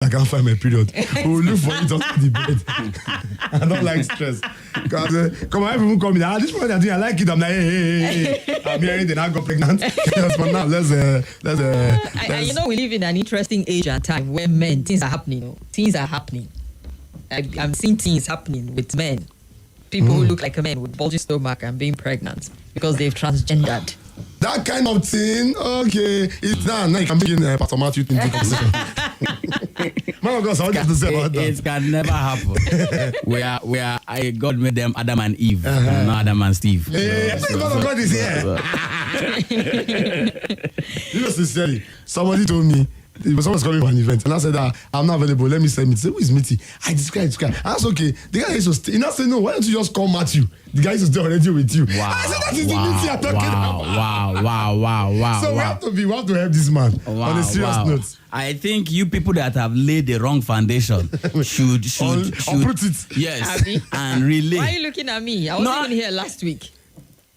I can't find my period. We'll look for it under the bed. I don't like stress. Come on, everyone call me. This one I like it. I'm like, hey. I'm hearing that I got pregnant. But now let's. You know, we live in an interesting age and time where things are happening. Things are happening. I'm seeing things happening with men. People who look like a man with bulgy stomach and being pregnant because they've transgendered. That kind of thing, okay. It's now you can bring in Pastor Matthew into conversation. Man of God, so what to say about that? It can never happen. God made them Adam and Eve, not Adam and Steve. Hey, man of God is here. You know, sincerely, somebody told me, someone's calling for an event, and I said, I'm not available. Let me say Miti. Who is Miti? I describe. That's okay. The guy used to stay. I said, no, why don't you just call Matthew? The guy used to stay already with you. Wow. I said, that is the Miti I'm talking about. Wow. So we have to help this man on a serious note. I think you people that have laid the wrong foundation should uproot it. Yes. And relay. Why are you looking at me? I wasn't even here last week.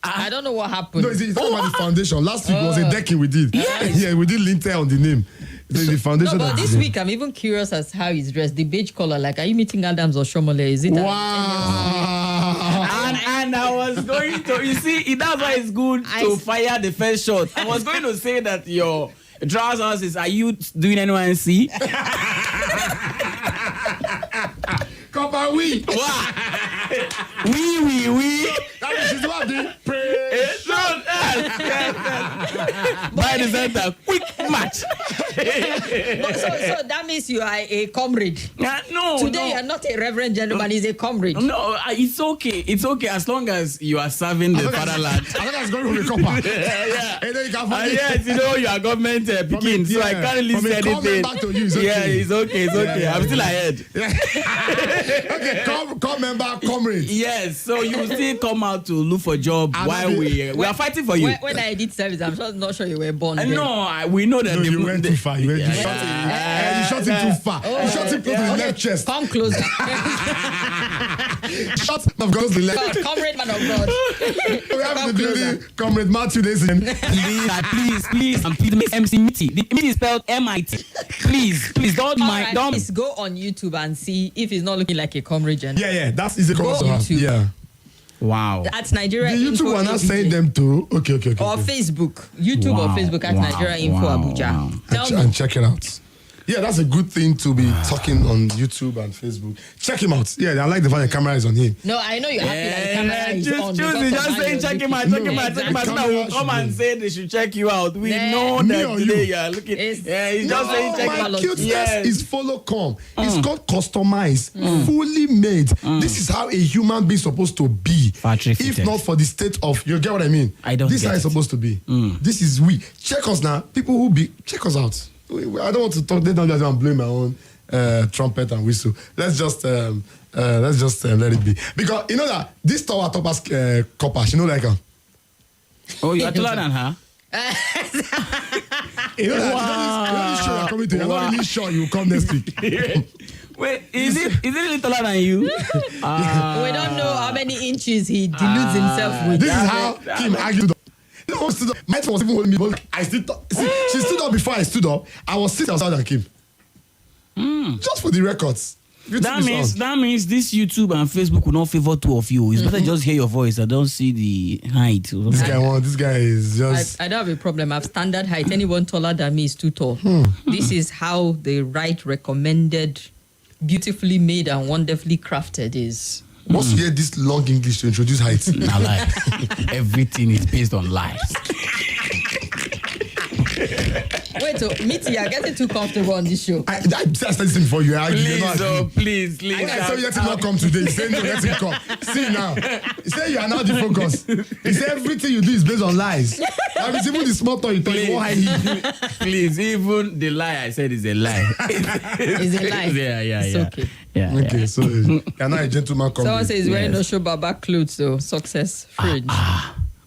I don't know what happened. No, it's talking about the foundation. Last week was a decking we did. Yes. Yeah, we did lintel on the name. The foundation. No, but this week I'm even curious as how he's dressed. The beige color, like, are you meeting Adams or Shomole? Is it? Wow. And I was going to, you see, that's why it's good to fire the first shot. I was going to say that your trousers is, are you doing NYC? Come on, we. We. That means she's about to pray. By the center, quick match. So that means you are a comrade. No. Today you are not a reverend gentleman, he's a comrade. No, it's okay. It's okay as long as you are serving the fatherland. I think I was going from the copper. Yeah. And then you can Yes, you know, you are government picking, so I can't really say anything. Back to you, it's okay. Yeah, it's okay. Yeah. I'm still ahead. Okay, come member, comrade. Yes, so you still come out to look for a job while we are fighting for you. When I did service, I'm not sure you were born. No, we know that you went too far. You shot him too far. You shot him close to the left chest. Come closer. Shot of God to the left. Comrade man of God. We have the building, comrade Matthew. Please, and please, Miss MC Miti. The Miti is spelled M-I-T. Please, don't mind. Don't. Please go on YouTube and see if he's not looking like a comrade gentleman. Yeah, that's easy. Go on YouTube. Yeah. Wow. At Nigeria The YouTube are not saying them to. Okay. Or Facebook. YouTube or Facebook at Nigeria Info Abuja. And check it out. Yeah, that's a good thing to be talking on YouTube and Facebook. Check him out. Yeah, I like the fact the camera is on him. No, I know you're happy that the camera is on. Just saying check him out. So that will come and say they should check you out. We know that today you are looking. He's just saying check him out. My cuteness is follow come. It's called customized, fully made. This is how a human being is supposed to be. If not for the state of, you get what I mean? I don't. This is how it's supposed to be. This is we. Check us now. People who check us out. I don't want to talk. They don't just want to blow my own trumpet and whistle. Let's just let it be, because you know that this tower top has copper. You know, like oh, you are taller than her. You know that. You're not really sure you're coming to. You're not really sure you will come next week. Wait, is it really taller than you? We don't know how many inches he deludes himself with. This is how Kim argued. No, stood up. My was even holding me. I still she stood up before I stood up. I was sitting outside and came. Just for the records. That means this YouTube and Facebook will not favor two of you. It's better just hear your voice. I don't see the height. This guy is just. I don't have a problem. I have standard height. Anyone taller than me is too tall. This is how the right recommended, beautifully made and wonderfully crafted is. Once you hear this long English to introduce height, now lie. Everything is based on lies. Wait, so Miti, you're getting too comfortable on this show. I said this thing for you. Please. I saw you let him not come today. He said no, let him come. See now. He said you are not the focus. He said everything you do is based on lies. That means even the small talk you tell you why he. Please, even the lie I said is a lie. It's a lie. Yeah. It's okay. Yeah. Okay, so you're not a gentleman coming. Someone says he's wearing no show baba clothes, so success fridge.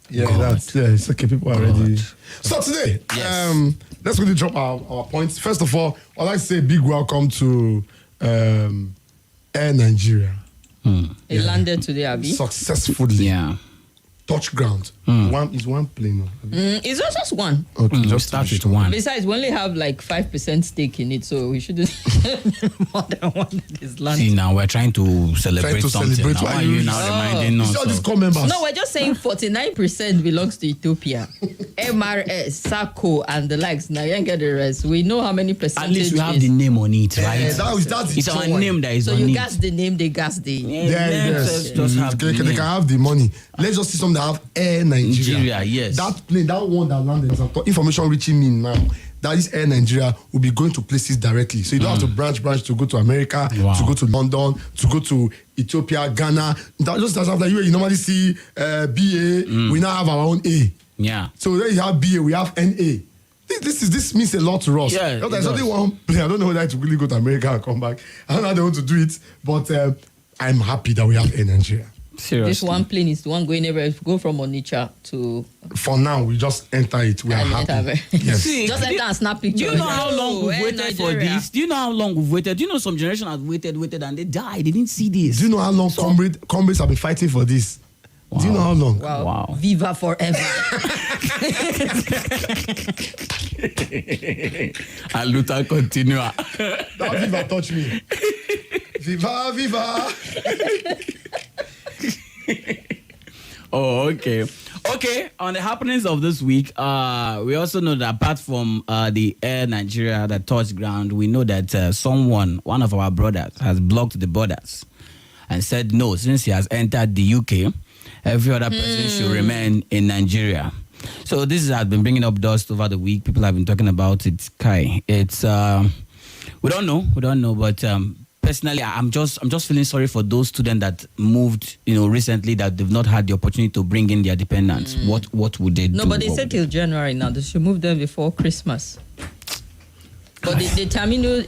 It's okay. People are ready. So today, let's quickly drop our points. First of all, I'd like to say a big welcome to Air Nigeria. It landed today, Abi. Successfully. Yeah. Touch ground. One plane. It's just one. Okay, Just start with one. Besides, we only have like 5% stake in it, so we shouldn't more than one is land. See, now we're trying to celebrate something. celebrate. Now, why are you now reminding us? It's all these of- core members. No, we're just saying 49% belongs to Ethiopia. MRS, SACO, and the likes. Now you ain't get the rest. We know how many percentage. At least we have is. the name on it, right? That's It's our name that is So on you it. gas the name, they gas the. Yes. Just have the They name. can have the money. Let's just see something that have Air Nigeria. Nigeria, yes. That plane, that one that landed, information reaching me now. That is Air Nigeria will be going to places directly. So you don't have to branch to go to America, Wow. to go to London, to go to Ethiopia, Ghana. Just as after you normally see BA, we now have our own A. Yeah. So then you have BA, we have NA. This means a lot to us. Yeah, There's it does. only one plane. I don't know whether it will really go to America and come back. I don't know how they want to do it, but I'm happy that we have Air Nigeria. Seriously. This one plane is the one going everywhere. Go from Onitsha to. For now, we just enter it. We are And happy. enter Yes. See, Just enter and snap picture. Do you know how long we've Hey, waited for Nigeria. this? Do you know how long we've waited? Do you know some generation has waited, and they died? They didn't see this. Do you know how long comrades have been fighting for this? Do you know how long? Wow. Viva forever. And Luther continua. That Viva touch me. Viva, Viva. Oh, okay. Okay, on the happenings of this week, we also know that apart from the Air Nigeria that touched ground, we know that one of our brothers, has blocked the borders and said no, since he has entered the UK, every other person should remain in Nigeria. So this has been bringing up dust over the week. People have been talking about it. Kai, it's we don't know, but personally, I'm just feeling sorry for those students that moved, recently, that they've not had the opportunity to bring in their dependents. What would they do? No, but they said till January now. They should move them before Christmas. But the terminal,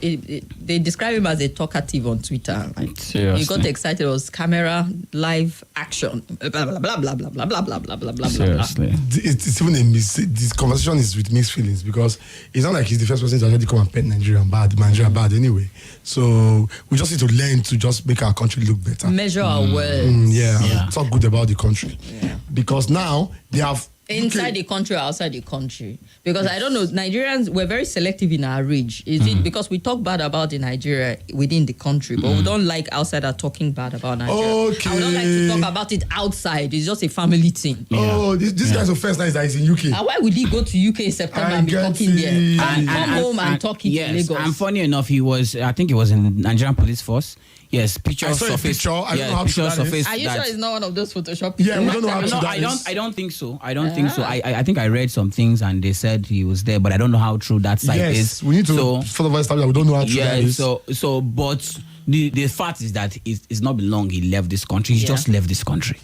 they describe him as a talkative on Twitter. Like, Seriously. he got excited. It was camera, live, action, blah, blah, blah, blah, blah, blah, blah, blah, blah, blah, blah. Seriously. It's even this conversation is with mixed feelings because it's not like he's the first person to already come and paint Nigeria bad anyway. So we just need to learn to just make our country look better. Measure our words. Yeah. Talk good about the country. Yeah. Because now they have Inside the country or outside the country? Because I don't know, Nigerians, we're very selective in our reach. Is it because we talk bad about the Nigeria within the country, but we don't like outsiders talking bad about Nigeria? Okay. And we don't like to talk about it outside. It's just a family thing. Oh, this guy's offense now is that he's in UK. And why would he go to UK in September and be get talking there? it. Come home and talk it in Lagos. And funny enough, I think he was in Nigerian police force. Yes, pictures I saw a surfaced. picture. I don't know how true pictures that is. surfaced Are you that- sure it's not one of those Photoshop? Yeah, we don't know how true No, that is. I don't think so. I think I read some things and they said he was there, but I don't know how true that site Yes, is. we need to further establish that we don't know how true that is. But the fact is that it's not been long he left this country. He Yeah. just left this country.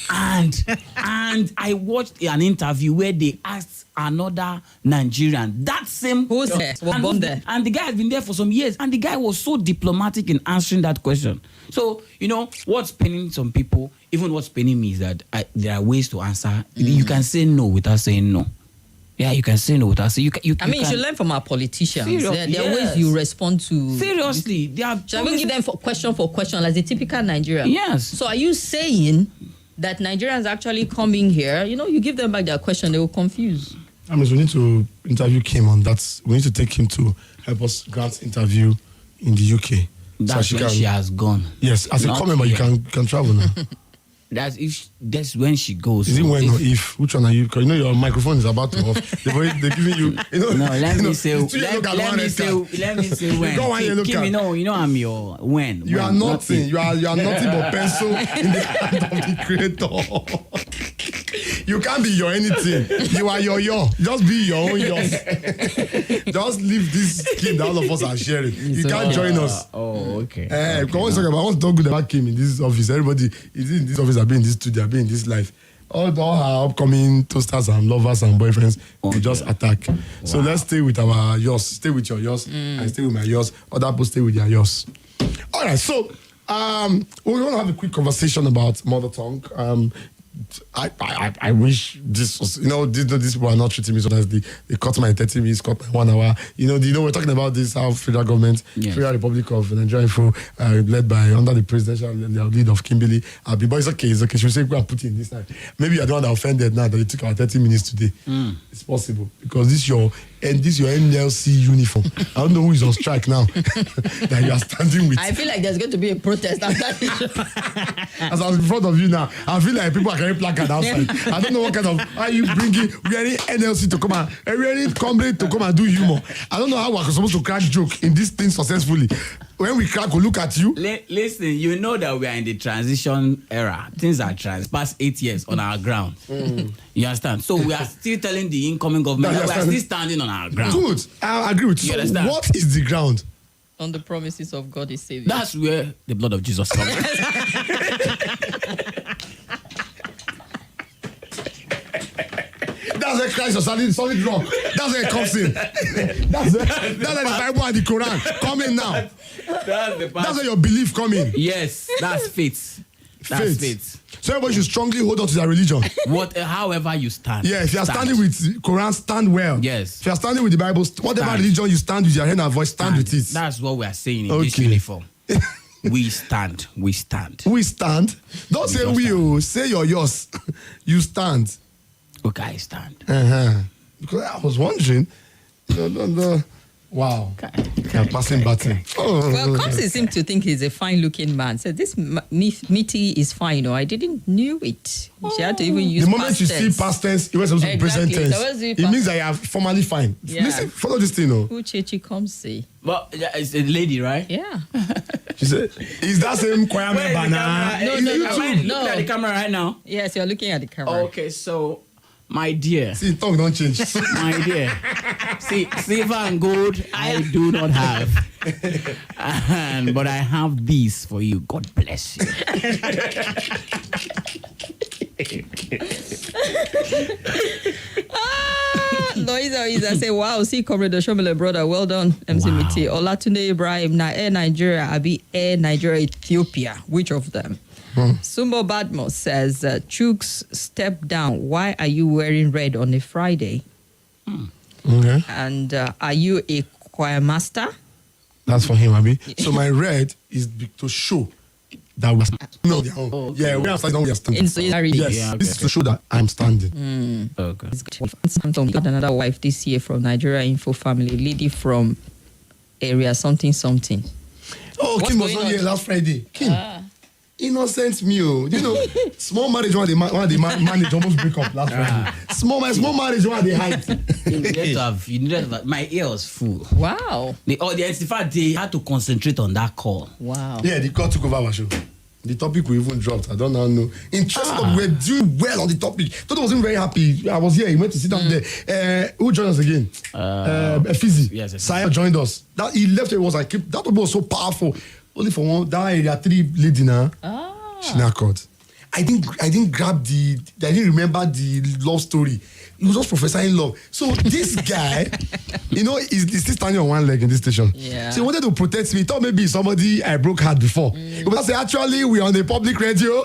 And I watched an interview where they asked another Nigerian that same Who's there? Was born there? and the guy has been there for some years, and the guy was so diplomatic in answering that question. So what's paining some people, even what's paining me, is that there are ways to answer. You can say no without saying no. Yeah, you can say no without saying you I mean, you should learn from our politicians. Seriously, There are yes. ways you respond to. Seriously, they are. Should I even give them question for question, like the typical Nigerian? Yes. So are you saying that Nigerians actually coming here, you give them back their question, they will confuse? I mean, we need to interview Kim on that. We need to take him to help us grant interview in the UK. That's when she has gone. Yes, as a Not comment, but you yet. can travel now. That's when she goes. Is it So when or if? Which one are you? Because your microphone is about to off. They're giving you. No, let me say. it's 2 yellow card, one red card. Let me say when. Got one yellow Kim, card. you know I'm your when. You when, are nothing. You are nothing but pencil in the hand of the creator. You can't be your anything. You are your. Just be your own yours. Just leave this Kim that all of us are sharing. You can't join us. Oh, okay. Because once talking about what's talk good about Kim in this office, everybody is in this office, I've been in this studio, I've been in this life. All her upcoming toasters and lovers and boyfriends will just attack. So let's stay with our yours. Stay with your yours and stay with my yours. Other people stay with their yours. All right, so we want to have a quick conversation about mother tongue. I wish this was, these people are not treating me so nicely. They cut my 30 minutes, cut my 1 hour. We're talking about this, how federal government, Federal Republic of Nigeria, led by, under the presidential lead of Kimberly, but it's okay. She will say, go and put it in this time. Maybe you're the one that offended now that they took our 30 minutes today. It's possible. Because this your NLC uniform. I don't know who is on strike now that you are standing with. I feel like there's going to be a protest after this show. As I was in front of you now, I feel like people are carrying placard outside. I don't know what kind of, are you bringing NLC to come and Comrade to come and do humor. I don't know how we're supposed to crack joke in this thing successfully. When we crack, we'll look at you. Listen, you know that we are in the transition era. Things are past 8 years on our ground. You understand? So we are still telling the incoming government that we are still standing on our ground. Good. I agree with you. You understand? What is the ground? On the promises of God is saving. That's where the blood of Jesus comes. That's where Christ was solid rock. That's where it comes in. That's where the Bible and the Quran come in now. That's where your belief come in. Yes, that's faith. That's faith. So everybody should strongly hold on to their religion. However you stand. Yeah, if you are standing with Quran, stand well. Yes. If you are standing with the Bible, whatever religion you stand with your head and voice, stand with it. That's what we are saying in this uniform. We stand. We stand. We stand. Don't say we. Say yours. You stand. Okay, I stand. Because I was wondering. Wow. Passing button. Well, Kamsi seemed to think he's a fine-looking man. So this Miti is fine. I didn't knew it. She had to even use the moment you see past tense, you were supposed to present tense. So it means that you are formally fine. Yeah. Listen, follow this thing, no? Uchechi Kamsi. Well, it's a lady, right? Yeah. She said, "Is that same choir member now?" No. Looking at the camera right now. Yes, you're looking at the camera. Okay, so. My dear. See, tongue don't change. My dear. See, silver and gold I do not have. But I have these for you. God bless you. Loisa say, wow, see Comrade Oshomole brother, well done, MC Miti. Olatunde Ibrahim, na Air Nigeria, Abi Air Nigeria Ethiopia. Which of them? Sumbo Badmo says, Chuks, step down. Why are you wearing red on a Friday? Okay. And are you a choir master? That's for him, Abi. So my red is to show that we are yeah, we are standing. We are standing. In solidarity. Yes, yeah, okay, this is to show that I'm standing. Okay. Samsung got another wife this year from Nigeria Info family, lady from area something. Oh, What's Kim was going on on? here last Friday. Kim. Innocent me, small marriage one they manage almost break up last Friday. Small marriage one they hide. You needed to have, my ear was full. Wow. In fact, they had to concentrate on that call. Wow. Yeah, the call took over our show. The topic we even dropped. I don't know. Interesting. We were doing well on the topic. Toto wasn't very happy. I was here. He went to sit down there. Who joined us again? Fizi. Yes. Saya joined us. That he left. It was like that topic was so powerful. Only for one. That area 3 lady now. She now called. I didn't grab I didn't remember the love story. He was just professing love. So this guy, he's still standing on one leg in this station. Yeah. So he wanted to protect me. He thought maybe somebody I broke heart before. But I said, actually, we're on the public radio.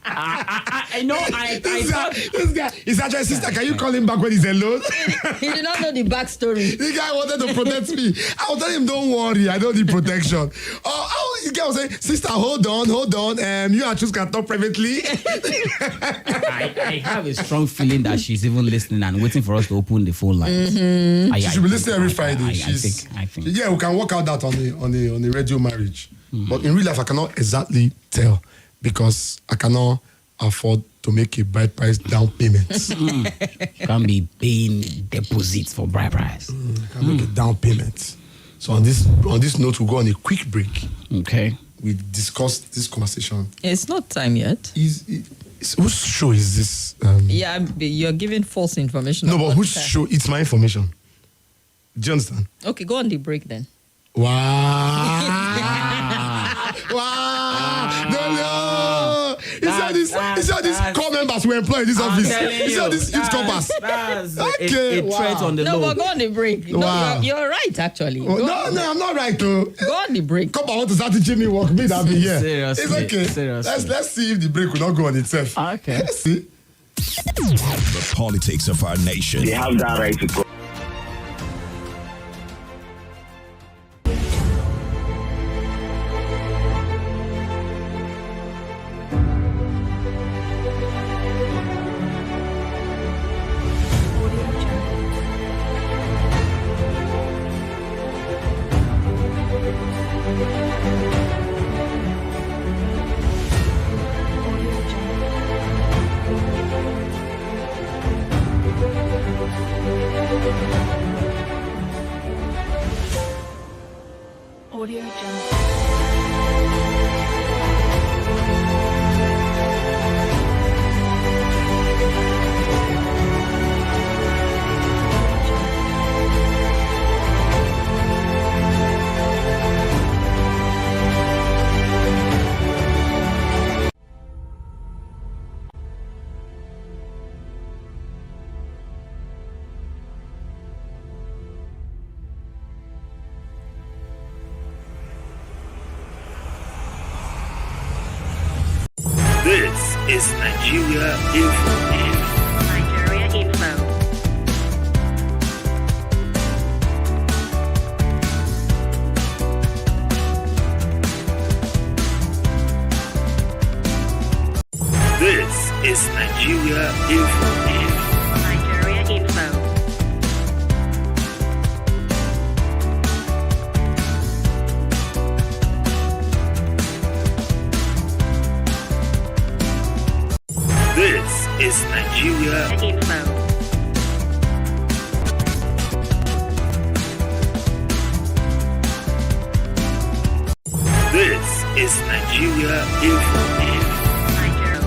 I know. This guy is actually, sister, can you call him back when he's alone? He did not know the backstory. The guy wanted to protect me. I was telling him, don't worry, I don't need protection. The guy was saying, sister, hold on. You and Chuks can talk privately. I have a strong feeling that she's even listening and waiting for us to open the phone lines. She should be listening every Friday. I think. Yeah, we can work out that on the radio marriage. But in real life, I cannot exactly tell because I cannot afford to make a bride price down payment. Can't be paying deposits for bride price. Can make a down payment. So on this note, we'll go on a quick break. Okay. We discuss this conversation. It's not time yet. Whose show is this? Yeah, you're giving false information. No, but whose show? It's my information. Do you understand? Okay, go on the break then. Wow. Wow. No. He said this core member compass we employ in this office. telling You see this huge compass. That's Okay, a threat wow. on the No, low. but go on the break. No, Wow. you're right, actually. Oh, no, I'm not right though. Go on the break. Come on, want to start teaching me work. Me that be here. Seriously, It's okay. seriously. Let's see if the break will not go on itself. Okay. Let's see. The politics of our nation. They have that right to go. Audio Jungle. This is Nigeria Info. Nigeria Info. This is Nigeria Info. Nigeria Info. This is Nigeria. Info. This is Nigeria Info. Nigeria.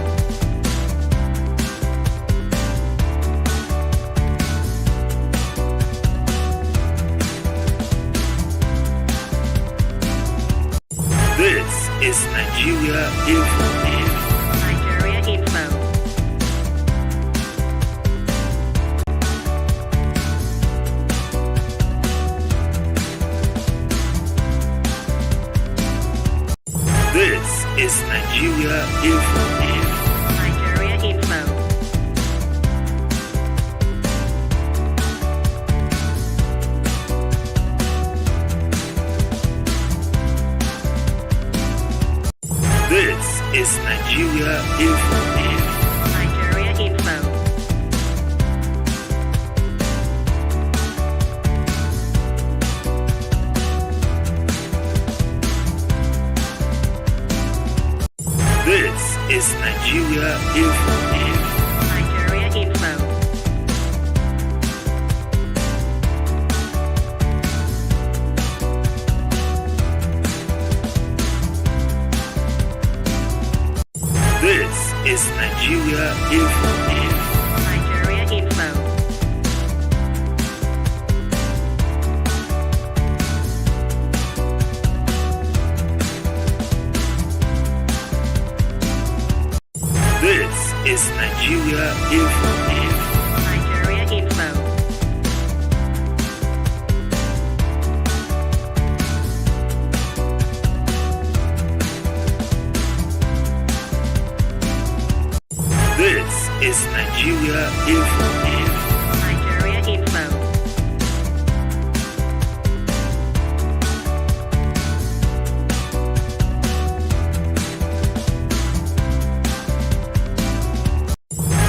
This is Nigeria Info. Nigeria Info. This is Nigeria Info. Nigeria Info. This is Nigeria Info. Nigeria Info. This is Nigeria Info. Nigeria Info. This is Nigeria Info. Nigeria Info. This is Nigeria Info. Nigeria Info. This is Nigeria Info. Nigeria Info.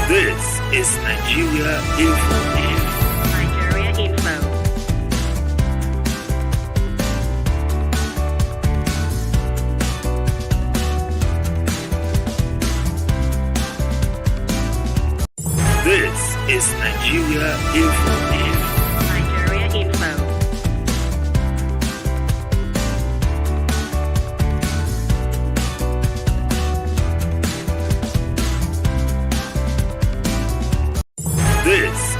This is Nigeria Info. Nigeria Info. This is Nigeria Info. Nigeria Info. This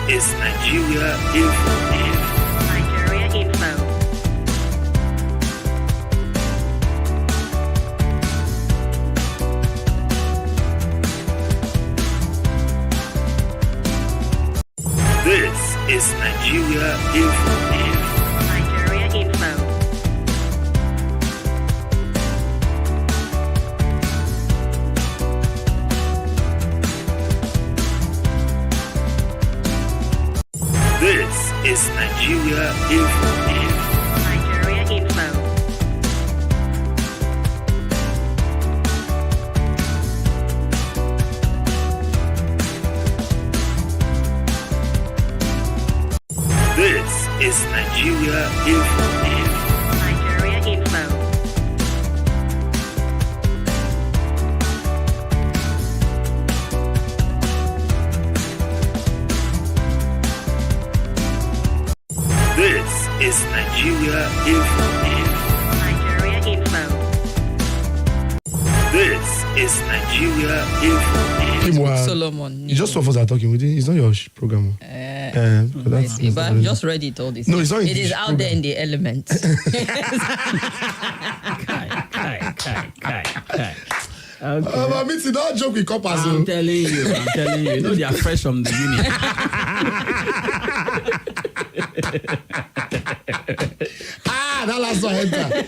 Nigeria Info. Nigeria Info. This is Nigeria Info. Kim, Solomon. you just two of us are talking. It's not your program. I see, but I've just read it all this. No, it's not in It is this out program. there in the elements. But Miti, don't joke with coppers. I'm telling you. You know they are fresh from the uni. That last one enter.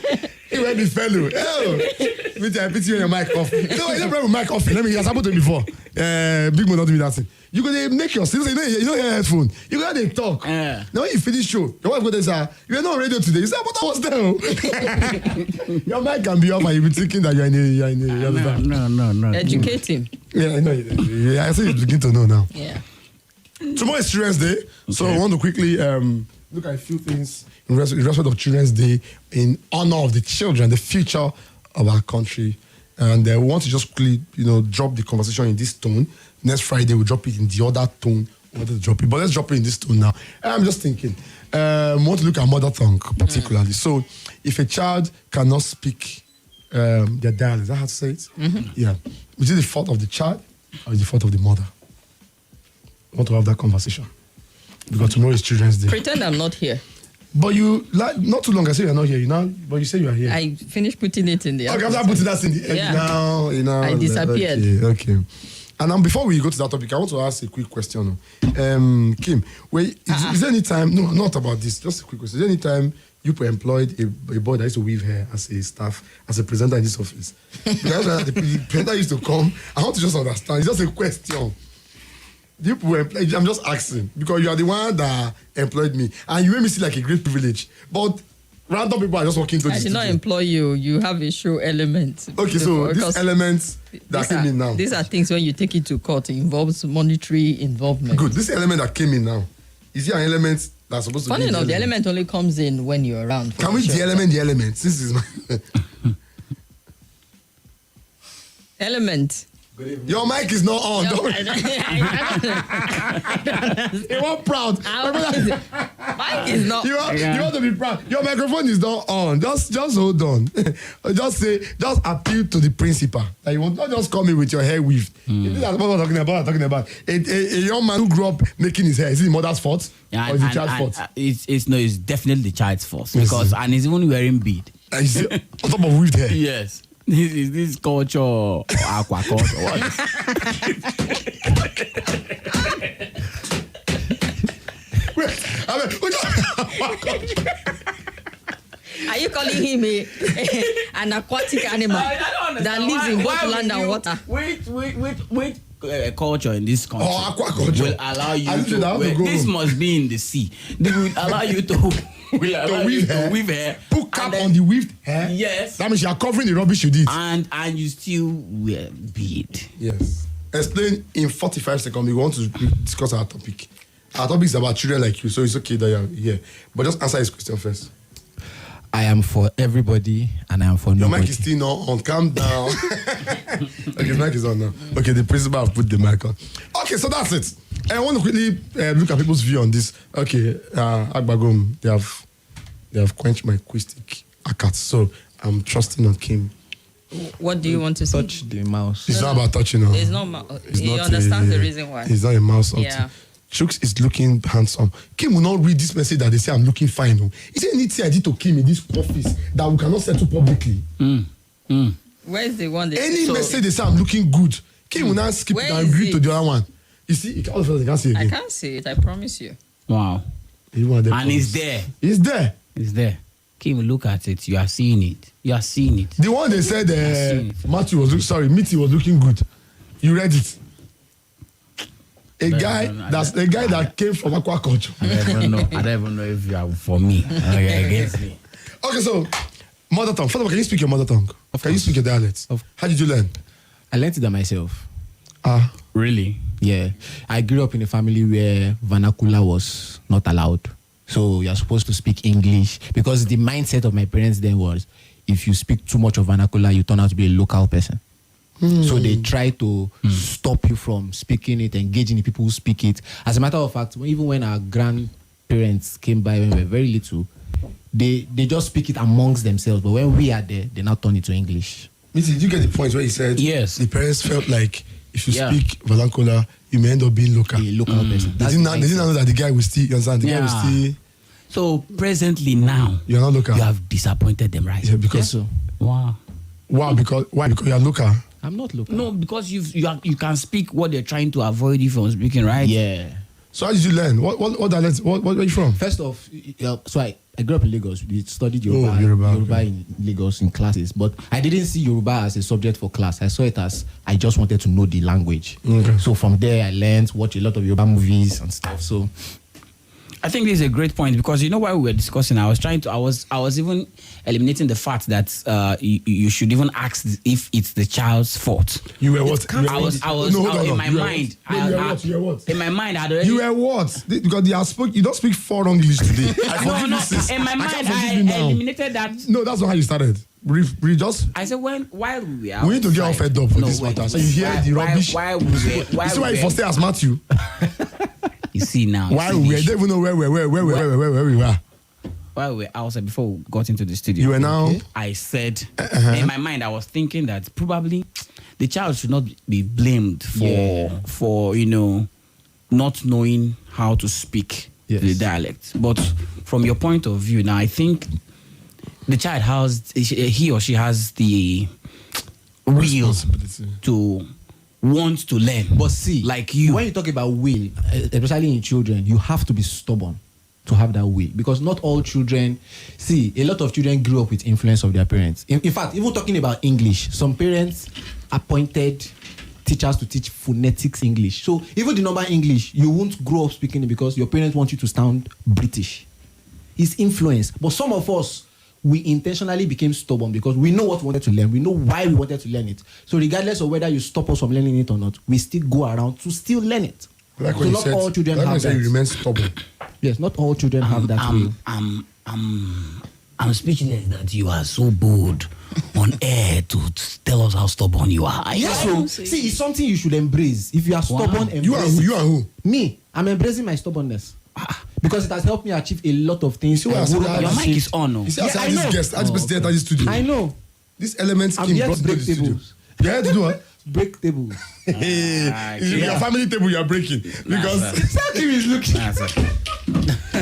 He went the fellow. Oh, Miti, I pity when your mic off. No, you don't have mic off. Let me. It's happened to me before. Big man, not do me that thing. You go to make your you don't hear headphone. You go to talk. Now when you finish show, your wife go there say, "You are not on radio today." You say, "But I was there." Your mic can be off, and you be thinking that you are in No. Educate him. Yeah, I know. Yeah, I say you begin to know now. Yeah. Tomorrow is Children's Day, so I want to quickly look at a few things in respect of Children's Day in honor of the children, the future of our country. And we want to just quickly, drop the conversation in this tone. Next Friday, we'll drop it in the other tone. We wanted to drop it, but let's drop it in this tone now. I'm just thinking, we want to look at mother tongue particularly. So if a child cannot speak their dialect, is that how to say it? Yeah. Is it the fault of the child or is it the fault of the mother? I want to have that conversation. Because tomorrow is Children's Day. Pretend I'm not here. But not too long I say you're not here, but you say you are here. I finished putting it in the Okay, I'm not putting that in the egg Yeah. now. I disappeared. Okay. And before we go to that topic, I want to ask a quick question. Kim, is there any time, no, not about this, just a quick question. Is there any time you employed a boy that used to weave hair as a staff, as a presenter in this office? Because the presenter used to come, I want to just understand, it's just a question. You employ, I'm just asking, because you are the one that employed me, and you made me see like a great privilege. But random people are just walking into the I did studio. not employ you. You have a show element. Okay, so Because these elements that came in now. These are things when you take it to court, it involves monetary involvement. Good. This element that came in now, is it an element that's supposed to Funny be enough, the element only comes in when you're around. Can we the element? This is my element. Your mic is not on. No, Don't you are proud. Mike is not. You want to be proud. Your microphone is not on. Just hold on. Just appeal to the principal. Like you will not just come in with your hair weaved. That's what I'm talking about. A young man who grew up making his hair. Is it the mother's fault? Yeah, or is it the child's fault? It's definitely the child's fault because and he's even wearing bead. Is it on top of weaved hair? Yes. This culture aqua culture. What? Are you calling him an aquatic animal that lives in both land and water? Which culture in this country aqua culture will allow you to go. This must be in the sea. They will allow you to weave hair. Put cap on the weaved hair. Yes. That means you are covering the rubbish you did. And you still wear bead. Yes. Explain in 45 seconds. We want to discuss our topic. Our topic is about children like you, so it's okay that you're here. But just answer his question first. I am for everybody and I am for Your nobody. mic is still not on. Calm down. Okay, the mic is on now. Okay, the principal have put the mic on. Okay, so that's it. I want to quickly look at people's view on this. Okay, Agbagom, they have quenched my acoustic akat, so I'm trusting on Kim. What do you want to say? Touch the mouse. It's not about touching her. It's not. He understands the reason why. It's not a mouse. Yeah. Chuks is looking handsome. Kim will not read this message that they say I'm looking fine. No. Is there anything I did to Kim in this office that we cannot settle publicly? Where's the one? Any message they say I'm looking good, Kim will not skip it Where and is agree it? to the other one. You see, all of us can't see it I again. can't see it. I promise you. Wow. And it's there. It's there. It's there. Kim, look at it. You are seeing it. You are seeing it. The one they said Miti was looking good. You read it. A guy that came from aquaculture. I don't even know if you are for me. Okay, against me. Okay, so mother tongue. First of all, can you speak your mother tongue? Can you speak your dialect? How did you learn? I learned it myself. Really? Yeah. I grew up in a family where vernacular was not allowed. So you're supposed to speak English because the mindset of my parents then was if you speak too much of vernacular, you turn out to be a local person. So they try to stop you from speaking it, engaging the people who speak it. As a matter of fact, even when our grandparents came by when we were very little, they just speak it amongst themselves. But when we are there, they now turn it to English. Miti, did you get the point where he said Yes. the parents felt like if you Yeah. speak vernacular, you may end up being local. A local person. They That's didn't, the they didn't know that the guy will still, you understand? The guy will Yeah. still, So presently now, you're not local. you have disappointed them, right? Yeah, because, Yes, so Wow. why? Because you're local. I'm not local. No, because you can speak what they're trying to avoid you from speaking, right? Yeah. So how did you learn? What dialect? Where are you from? First off, so I grew up in Lagos. We studied Yoruba, Oh, Yoruba, okay. in Lagos in classes, but I didn't see Yoruba as a subject for class. I saw it as I just wanted to know the language. Okay. So from there, I learned, watch a lot of Yoruba movies and stuff. So I think this is a great point because you know while we were discussing, I was even eliminating the fact that you should even ask if it's the child's fault. You were what? can't- You were I was what? No, hold on, in no. my You were mind. what? No, you were what? You were what? In my mind, I had already. You were what? Because you don't speak four wrong English today. I forgive you, sis. In my I mind, can't forgive I you now. eliminated that. No, that's not how you started. We just I said while we were we need to get all fed up for this wait, matter. So you hear the rubbish. Why we were? You see why you first stay as Matthew? You see now. Why you see we the were? issue. Don't even know where we were. While we were outside before we got into the studio. You were now. I said in my mind I was thinking that probably the child should not be blamed for not knowing how to speak Yes. the dialect. But from your point of view now, I think the child he or she has the will Responsibility. to want to learn. But see, like you, when you talk about will, especially in children, you have to be stubborn to have that will, because not all children. See, a lot of children grew up with influence of their parents. In fact, even talking about English, some parents appointed teachers to teach phonetics English. So even the normal English, you won't grow up speaking it because your parents want you to sound British. It's influence. But some of us, we intentionally became stubborn because we know what we wanted to learn. We know why we wanted to learn it. So regardless of whether you stop us from learning it or not, we still go around to still learn it. Like So when you not said, all children like when have you said you that. remain stubborn. Yes, not all children have that will. I'm speechless that you are so bold on air to tell us how stubborn you are. Yes, so see, it's something you should embrace. If you are stubborn, embrace You are who? it. You are who? Me, I'm embracing my stubbornness because it has helped me achieve a lot of things. See what I said? wouldn't have Your Your mic achieved. is on. Oh. You see, Yeah, I I this know. guest, I just enter this studio. I know. This element I'm scheme here brought to to break the studio. tables. You're here to do what? Break tables. It's your family table you are breaking because Exactly, he's looking.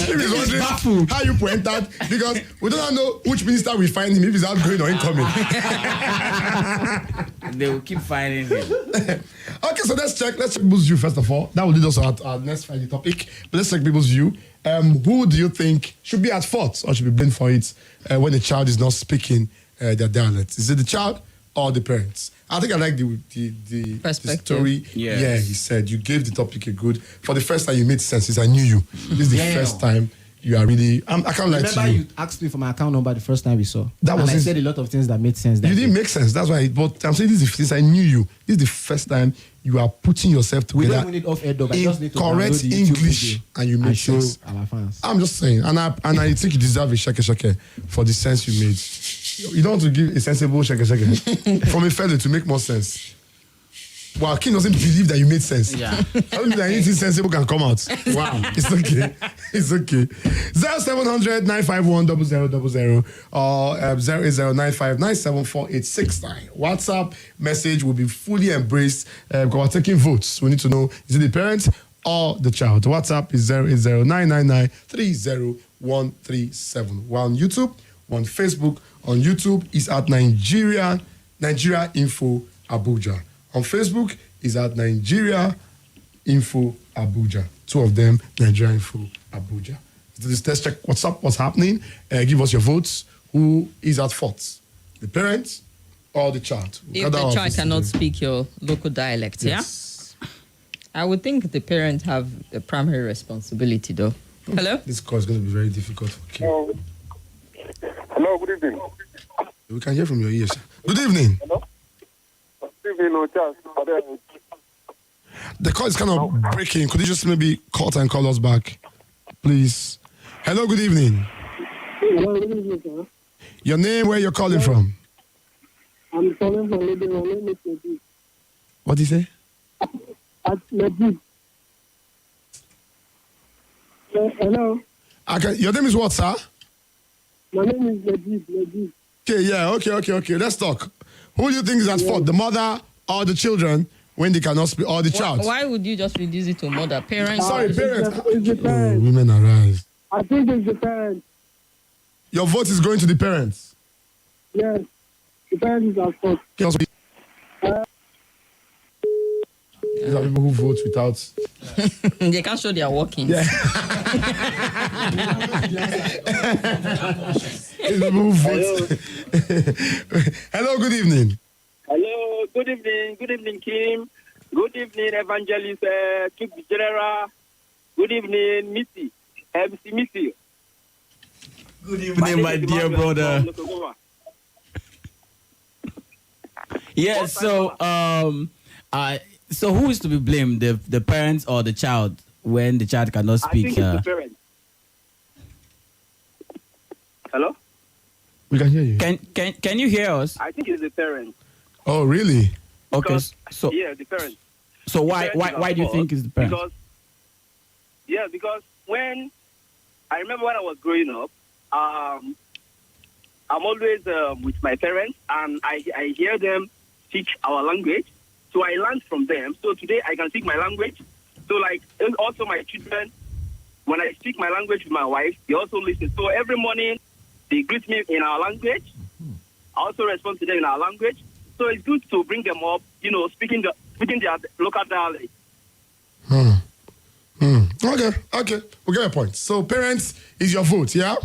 if he's wondering how you entered because we don't know which minister we find him if he's outgoing or incoming. They will keep finding him. Okay, so let's check people's view first of all. That will lead us to our next Friday topic. But let's check people's view. Who do you think should be at fault or should be blamed for it when the child is not speaking their dialect? Is it the child or the parents? I think I like the Perspective. story. Yes. Yeah, he said you gave the topic a good. For the first time, you made sense. I knew you. This is the Yeah. first time you are really. I can't lie to Remember, you. you asked me for my account number the first time we saw. That and was I his- said a lot of things that made sense. That You didn't make sense. That's why. But I'm saying since I knew you, this is the first time you are putting yourself we together. don't even need off air dub. I just need to correct download the YouTube English video and you make show sense. our fans. I'm just saying, and I think you deserve a shake for the sense you made. You don't want to give a sensible shake from a feather to make more sense. Wow, King doesn't believe that you made sense. Yeah. I don't think that anything sensible can come out. Wow, it's okay. It's okay. 0700 951 0000 or 08095974869. WhatsApp message will be fully embraced because we're taking votes. We need to know, is it the parent or the child? WhatsApp is 08099930137. We're on YouTube, we're on Facebook. On YouTube is at Nigeria Info Abuja. On Facebook is at Nigeria Info Abuja. Two of them, Nigeria Info Abuja. Let's check what's happening. Give us your votes. Who is at fault? The parent or the child? If the child cannot speak your local dialect, Yes. yeah? I would think the parents have the primary responsibility, though. Hello? This call is going to be very difficult for Kim. Hello, good evening. We can hear from your ears. Good evening. Good evening, Chuks. The call is kind of breaking. Could you just maybe call and call us back, please? Hello, good evening. Hello, good evening, sir. Your name, where you're calling from? I'm calling from Lady. My name is Miti. What did you say? At Miti. Hello. Your name is what, sir? My name is Najib. Okay, yeah, okay. Let's talk. Who do you think is at fault, the mother or the children, when they cannot speak, or the child? Why would you just reduce it to mother? Parents? Sorry, parents. It's the Oh, parents. women arise. I think it's the parents. Your vote is going to the parents. Yes. The parents is at fault. These are people who vote without. They can't show their workings. Yeah. These people who vote. Hello, good evening. Hello, good evening. Good evening, Kim. Good evening, Evangelist Chuks General. Good evening, Miti. MC Miti. Good evening, my dear brother. Yes, so so who is to be blamed, the parents or the child, when the child cannot speak? I think it's the parents. Hello? We can hear you. Can you hear us? I think it's the parents. Oh, really? Okay, Because, so yeah, the parents. so why The parents why are do you fault think it's the parents? Because when I remember when I was growing up, I'm always with my parents, and I hear them speak our language, so I learned from them. So today I can speak my language. So like, and also my children, when I speak my language with my wife, they also listen. So every morning they greet me in our language. I also respond to them in our language. So it's good to bring them up, speaking their local dialect. Okay. We get a point. So, parents is your vote, yeah?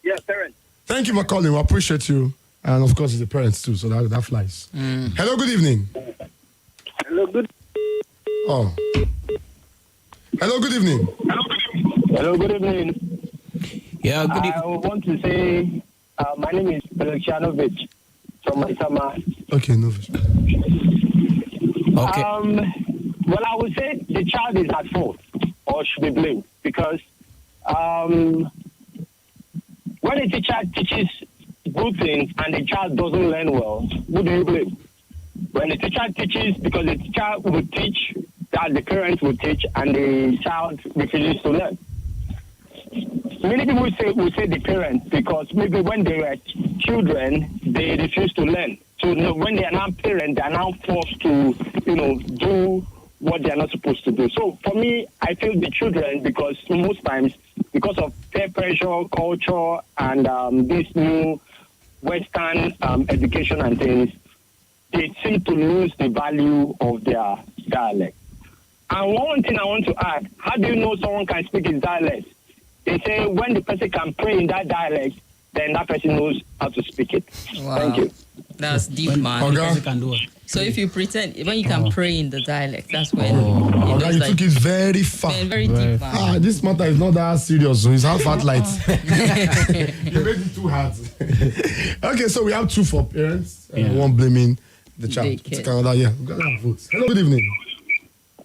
Yeah, parents. Thank you for calling. We appreciate you. And of course, it's the parents too, so that flies. Hello, good evening. Hello, good. Oh. Hello, good evening. Hello, good evening. Yeah, good I want to say my name is Belokshanovic from Maisama. Okay, no. Okay. Well, I would say the child is at fault or should be blamed because when a teacher teaches good things and the child doesn't learn well, who do you blame? When the teacher teaches, because the teacher will teach, that the parents will teach, and the child refuses to learn. Many people will say the parents because maybe when they were children, they refuse to learn. So when they are now parents, they are now forced to, do what they are not supposed to do. So for me, I feel the children, because most times, because of peer pressure, culture, and this new Western education and things, they seem to lose the value of their dialect. And one thing I want to add, how do you know someone can speak his dialect? They say when the person can pray in that dialect, then that person knows how to speak it. Wow. Thank you. That's deep, man. Okay. So if you pretend, when you can pray in the dialect, that's when Okay, you took it very far. very deep, man. This matter is not that serious, so it's half at light. You made it too hard. Okay, so we have 2 for parents, one blaming the child. Daycare. It's Canada, yeah. We got that vote. Hello, good evening.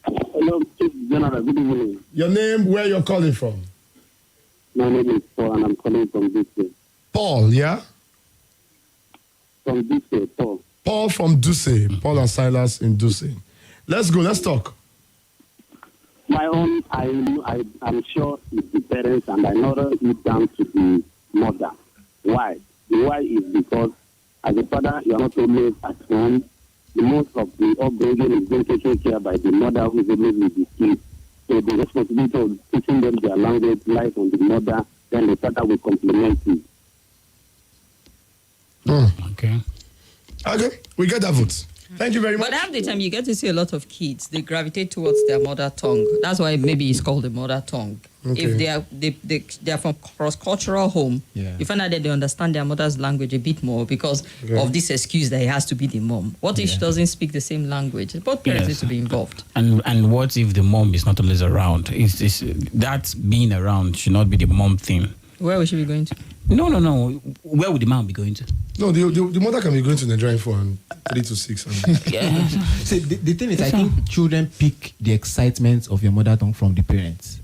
Hello, General. Good evening. Your name, where you're calling from? My name is Paul, and I'm calling from Duce. Paul, yeah? From Duce, Paul. Paul from Duce. Paul and Silas in Duce. Let's go, let's talk. My own, I'm sure it's the parents, and I narrow it down to the mother. Why? The why is because as a father, you are not always at home. The most of the upbringing is being taken care by the mother who is always with the kids. So the responsibility of teaching them their language lies on the mother, then the father will complement it. Okay. Okay, we get that vote. Thank you very much. But half the time, you get to see a lot of kids. They gravitate towards their mother tongue. That's why maybe it's called the mother tongue. Okay. If they are from cross-cultural home, you find out that they understand their mother's language a bit more because of this excuse that it has to be the mom. What if she doesn't speak the same language? Both parents need to be involved. And what if the mom is not always around? Is that being around should not be the mom thing? Where we should be going to? No. Where would the man be going to? No, the mother can be going to Nigerian from 3 to 6. Yeah. So the thing is, I think children pick the excitement of your mother tongue from the parents.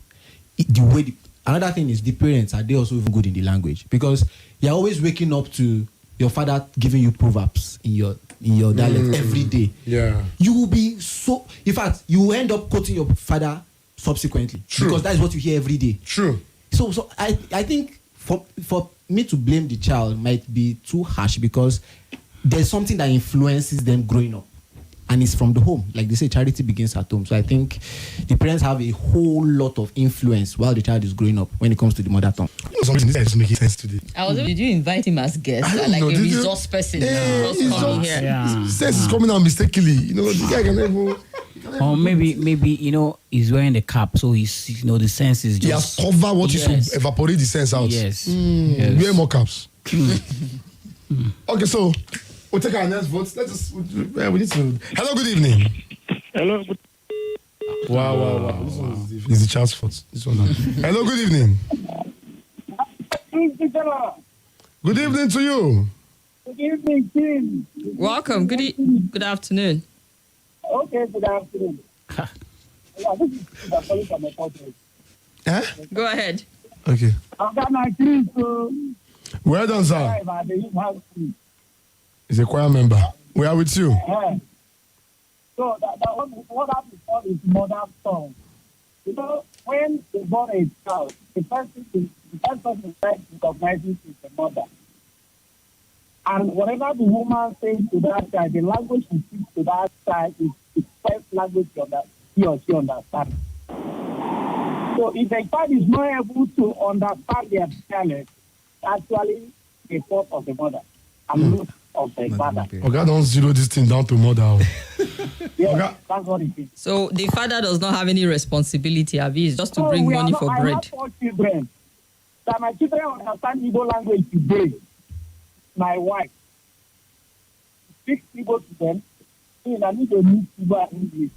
Another thing is the parents, are they also even good in the language? Because you're always waking up to your father giving you proverbs in your dialect every day. Yeah. You will be so... In fact, you will end up quoting your father subsequently. True. Because that is what you hear every day. True. So So I think for me to blame the child might be too harsh because there's something that influences them growing up. And it's from the home. Like they say, charity begins at home. So I think the parents have a whole lot of influence while the child is growing up when it comes to the mother tongue. Something is making sense today. Did you invite him as guest? Like a resource person? Just coming here. Yeah. Says he's coming out mistakenly. The guy can never. Or maybe he's wearing the cap, so he's the sense is just. He has covered what is to evaporate the sense out. Yes. Wear more caps. Okay, so we'll take our next vote. We need to. Hello, good evening. Hello. Wow. This one is the child's fault. This one. Hello, good evening. Good evening to you. Good evening, Kim. Welcome. Good afternoon. Okay, good afternoon. This is the police on my portrait. Go ahead. Okay. I've got my crew, so. Well done, sir. He's a choir member. We are with you. Yeah. So what happens is mother tongue. When they born a child, the first person is recognizing is the mother. And whatever the woman says to that child, the language she speaks to that child is the first language he or she understands. So if a child is not able to understand their dialect, actually the fault of the mother and not of the father. Okay, don't zero this thing down to mother. Yeah, that's what it is. So the father does not have any responsibility, Abi. It's just to bring money for bread. I have 4 children. That my children understand Igbo language today. My wife speaks Igbo to them. I need to meet Igbo and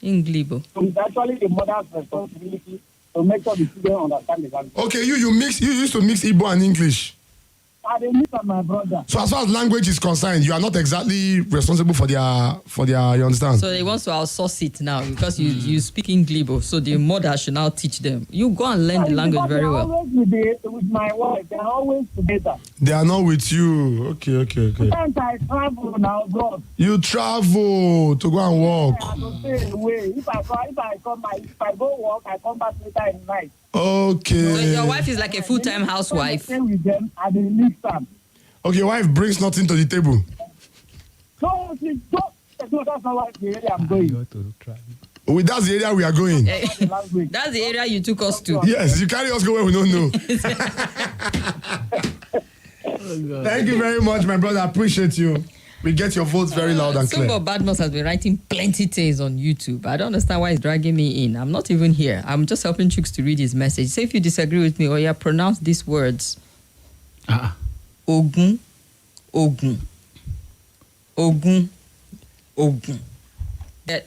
English. So it's actually the mother's responsibility to make sure the children understand the language. Okay, you used to mix Igbo and English. I didn't mix my brother. So as far as language is concerned, you are not exactly responsible for their you understand? So they want to outsource it now because you speak English, so the mother should now teach them. You go and learn the language very well. Always with my wife, they're always together. They are not with you. Okay. Sometimes I travel now abroad. You travel to go and work. I have to stay away. If I go work, I come back later in the night. Okay. So your wife is like a full-time housewife. Stay with them and they live them. Okay, your wife brings nothing to the table. No, that's not what the area I'm going. That's the area we are going. That's the area you took us to. Yes, you carry us go where we don't know. Thank you very much, my brother. I appreciate you. We get your votes very loud and clear. Sumbo Badmus has been writing plenty things on YouTube. I don't understand why he's dragging me in. I'm not even here. I'm just helping Chuks to read his message. Say if you disagree with me, pronounce these words. Ogun, Ogun, Ogun, Ogun.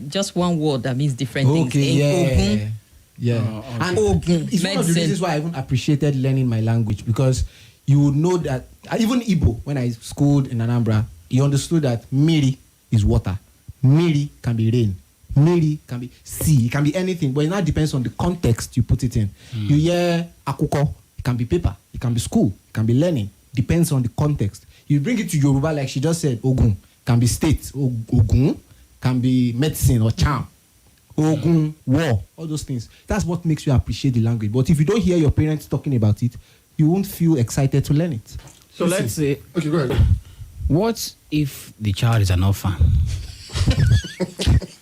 Just one word that means different things. Ogun. Yeah. And Ogun. It's one of the reasons why I even appreciated learning my language, because you would know that even Igbo, when I schooled in Anambra, you understood that Miri is water. Miri can be rain. Miri can be sea. It can be anything, but it now depends on the context you put it in. You hear akuko, it can be paper, it can be school, it can be learning. Depends on the context. You bring it to Yoruba, like she just said, Ogun can be state. Ogun can be medicine or charm. Ogun, war, all those things. That's what makes you appreciate the language. But if you don't hear your parents talking about it, you won't feel excited to learn it. So let's say, okay, go ahead. What if the child is an orphan?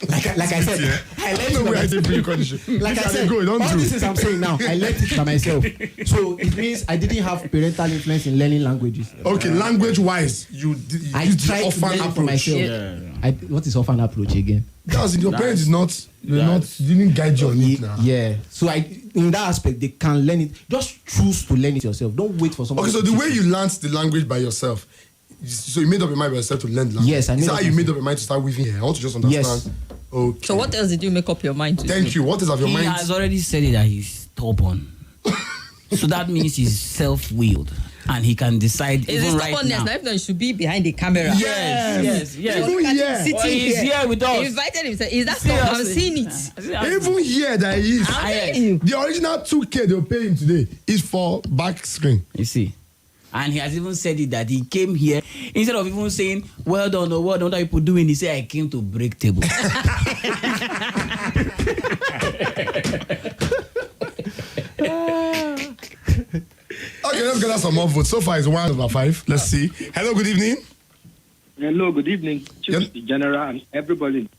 like I said, I learned it. Like I said, all these things I'm saying now, I learned it by myself. So it means I didn't have parental influence in learning languages. Okay, language-wise, I tried to learn it for myself. Yeah. What is orphan approach again? Your parents didn't guide you on it now. Yeah. So in that aspect, they can learn it. Just choose to learn it yourself. Don't wait for someone. Okay, so the way you learned the language by yourself, so you made up your mind by yourself to learn the language. Yes, I made. Is that how you made up your mind to start weaving here? I want to just understand. Yes. Okay. So what else did you make up your mind to? Thank you. What is of your mind? He has already said it that he's stubborn. So that means he's self-willed. And he can decide is even right now. If not, he should be behind the camera. Yes. Even here. He's here with us. He invited himself. Is that stuff? I've seen it. Even here that he is. The original 2K they'll pay him today is for back screen. You see. And he has even said it that he came here, instead of even saying, well done, or what are people doing? He said, I came to break tables. Okay, let's gather some more votes. So far, it's 1/5. Let's see. Hello, good evening. Hello, good evening. Chuks, the general, and everybody.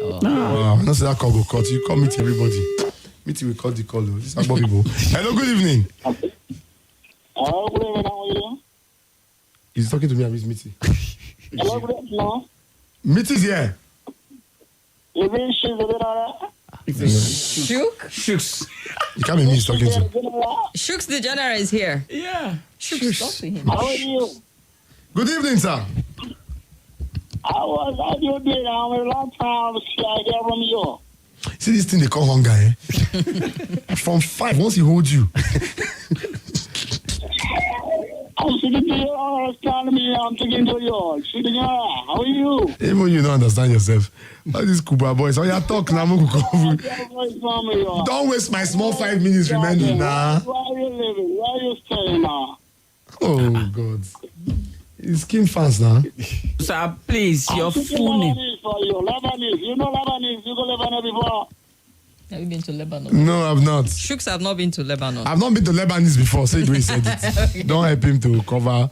Wow, I don't say that call go cut. You call Miti, everybody. Miti will cut the call. This is about people. Hello, good evening. Hello, good evening. How are you? He's talking to me. I'm his Miti. Hello, good evening. Miti's here. You mean she's a little... Chuks? You can't be me he's talking to. Chuks the general is here. Yeah. Chuks, talk to him. How are you? Good evening, sir. How you doing? I'm a long time I hear from you. See this thing they call hunger, eh? From 5, once he holds you. I'm sitting here, understand me, I'm talking to you. Sitting here, how are you? Even you don't understand yourself. All these Kuba boys, all your talk now. Don't waste my small 5 minutes remaining now. Where are you living? Where are you staying now? Oh, God. It's skin fans now. Sir, please, your full name. Lebanese for you. Lebanese. You know Lebanese. You go Lebanon before. Have you been to Lebanon? No, I've not. Chuks have not been to Lebanon. I've not been to Lebanese before. Say the way he said it. Don't help him to cover.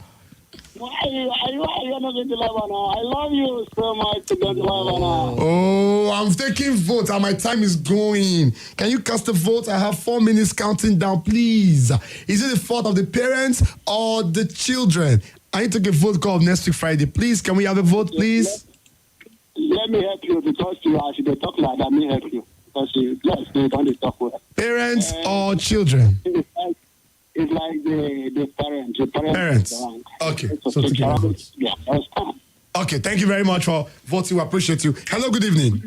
Why are you not going to Lebanon? I love you so much to go to Lebanon. Oh, I'm taking votes and my time is going. Can you cast a vote? I have 4 minutes counting down, please. Is it the fault of the parents or the children? I need to get a vote call next week Friday. Please, can we have a vote, please? Let me help you because you are should talk like that. Let me help you. Because you don't talk well. Parents or children? It's like the parents. The Parents. Okay, so to get a vote. Yeah, that's fine. Okay, thank you very much for voting. We appreciate you. Hello, good evening.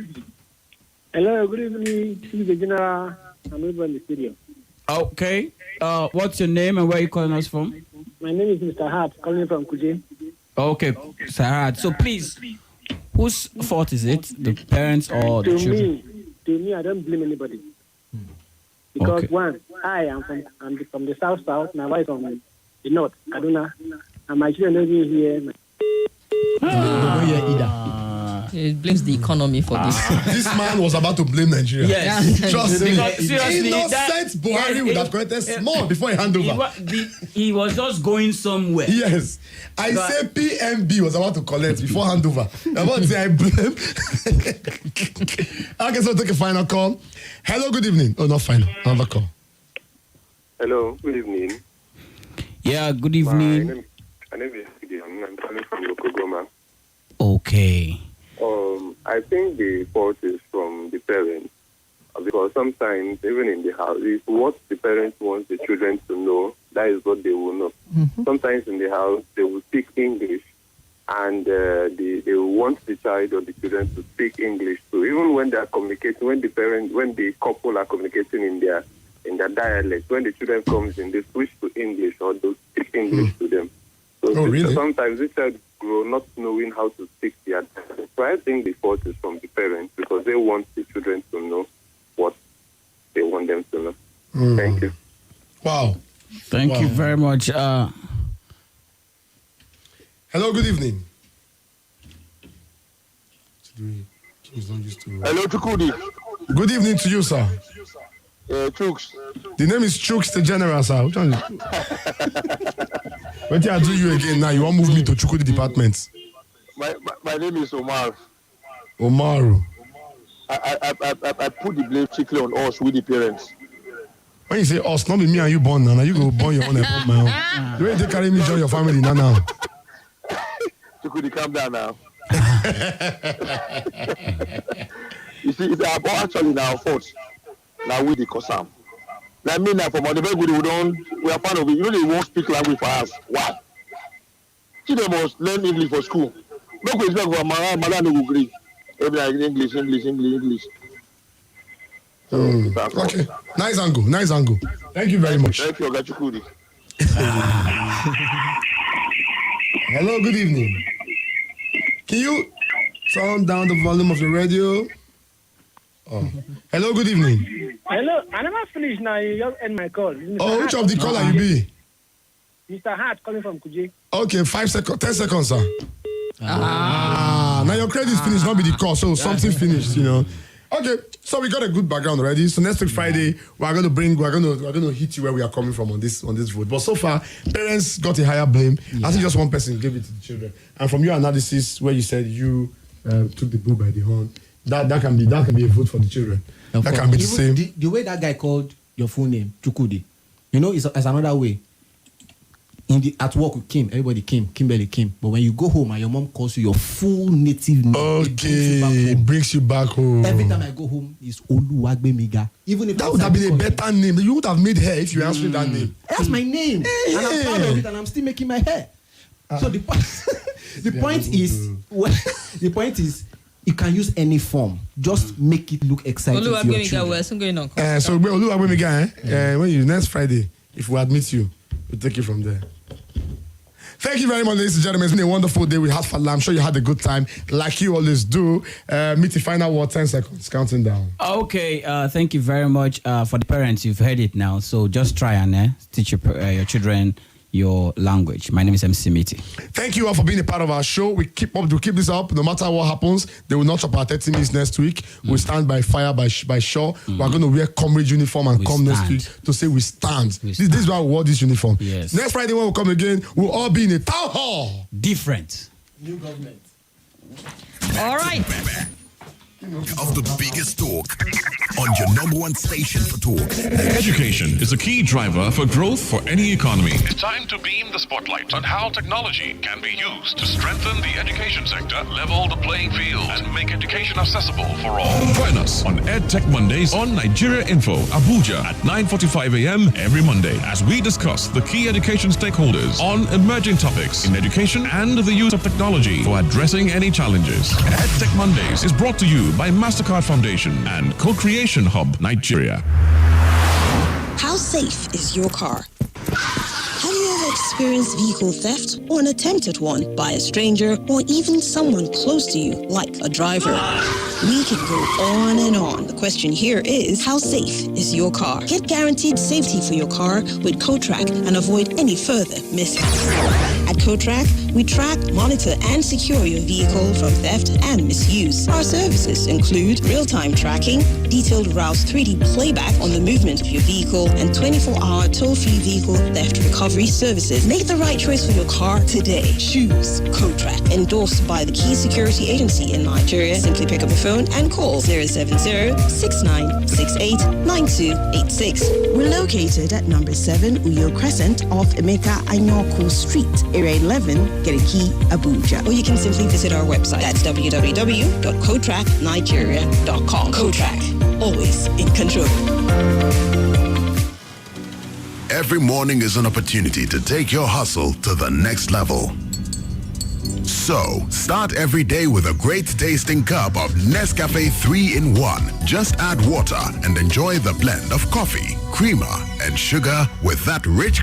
Hello, good evening. This is the general. I'm over in the studio. Okay. What's your name and where are you calling us from? My name is Mr. Hart, calling from Kuje. Okay, Sir Hart. So please, whose fault is it? The parents or the children? To me, I don't blame anybody. Because one, I am from the south. My wife from the north, Kaduna, and my children living here. Don't hear either. He blames the economy for this. This man was about to blame Nigeria. Yes. Trust me. Seriously, Innocent Buhari would have corrected small before he hand over. He was just going somewhere. Yes. I say PMB was about to collect before handover. About to say I blame. Okay, so take a final call. Hello, good evening. Oh, not final. Another call. Hello, good evening. Yeah, good evening. My name is Gideon. I'm calling from Yokohama. Okay. I think the fault is from the parents because sometimes, even in the house, if what the parents want the children to know, that is what they will know. Mm-hmm. Sometimes in the house, they will speak English and they want the child or the children to speak English. So even when they are communicating, when the couple are communicating in their dialect, when the children comes in, they switch to English or they speak English to them. So really? Sometimes this child grow not knowing how to speak their dialect. So I think the fault is from the parents because they want the children to know what they want them to know. Thank you. Wow. Thank you very much. Hello, good evening. Hello, Chukudi. Good evening to you, sir. Chuks. The name is Chuks the General, sir. Which one is What did I do you again now? You want to move me to Chukudi department? My name is Omar. Omaru. I put the blame chiefly on us with the parents. When you say us, not be me and you born now. You go born your own and born my own. The way they carry me join your family now. Chukudi, calm down now. You see, it's actually now fault. Now we the cosam. Like me now from the very good we are part of it. You know they won't speak language for us. Why? Children must learn English for school. No question for Mala no agree. Every like English. So, okay. Nice angle. Thank you very much. Thank you, Ogachukudi. Hello, good evening. Can you turn down the volume of the radio? Oh. Hello, good evening. Hello, I never finished now. You just end my call. Which of the caller you be? Mr. Hart calling from Kuje. Okay, 5 seconds, 10 seconds, sir. Now your credit is finished, not be the call, so something finished, you know. Okay, so we got a good background already. So next week Friday, we're gonna hit you where we are coming from on this vote. But so far, parents got a higher blame. I think just one person gave it to the children. And from your analysis, where you said you took the bull by the horn, that can be a vote for the children. That can be the same. The way that guy called your full name, Chukwudi, it's another way. At work with Kim, everybody came, Kimberly came. But when you go home and your mom calls you your full native name, it brings you back home. Every time I go home, it's Oluwagbemiga. Even if that would have been a better name. You would have made hair if you answered that name. That's my name, and I'm proud of it, and I'm still making my hair. So the point is, you can use any form. Just make it look exciting to your children. So Oluwagbemiga, when you next Friday, if we admit you, we'll take it from there. Thank you very much, ladies and gentlemen. It's been a wonderful day. We had fun. I'm sure you had a good time, like you always do. Miti, final word, 10 seconds, counting down. Okay, thank you very much. For the parents, you've heard it now. So just try and teach your children your language. My name is MC Miti. Thank you all for being a part of our show. We keep this up. No matter what happens, they will not chop our 30 minutes next week. We'll stand by fire, by shore. We're going to wear comrade uniform and come next week to say we stand. This is why we wore this uniform. Yes. Next Friday when we come again, we'll all be in a town hall. Different. New government. All right. Of the biggest talk on your number one station for talk. Education is a key driver for growth for any economy. It's time to beam the spotlight on how technology can be used to strengthen the education sector, level the playing field, and make education accessible for all. Join us on EdTech Mondays on Nigeria Info, Abuja at 9:45 a.m. every Monday as we discuss the key education stakeholders on emerging topics in education and the use of technology for addressing any challenges. EdTech Mondays is brought to you by MasterCard Foundation and Co-Creation Hub, Nigeria. How safe is your car? Have you ever experienced vehicle theft or an attempt at one by a stranger or even someone close to you, like a driver? We could go on and on. The question here is, how safe is your car? Get guaranteed safety for your car with CoTrack and avoid any further mishaps. At CoTrack, we track, monitor, and secure your vehicle from theft and misuse. Our services include real-time tracking, detailed routes 3D playback on the movement of your vehicle, and 24-hour toll-free vehicle theft recovery services. Make the right choice for your car today. Choose CoTrack. Endorsed by the key security agency in Nigeria. Simply pick up a phone and call 070-6968-9286. We're located at number 7 Uyo Crescent off Emeka Anyoko Street, Area 11, Gereki, Abuja. Or you can simply visit our website at www.cotracknigeria.com. CoTrack, always in control. Every morning is an opportunity to take your hustle to the next level. So, start every day with a great tasting cup of Nescafe 3-in-1. Just add water and enjoy the blend of coffee, creamer, and sugar with that rich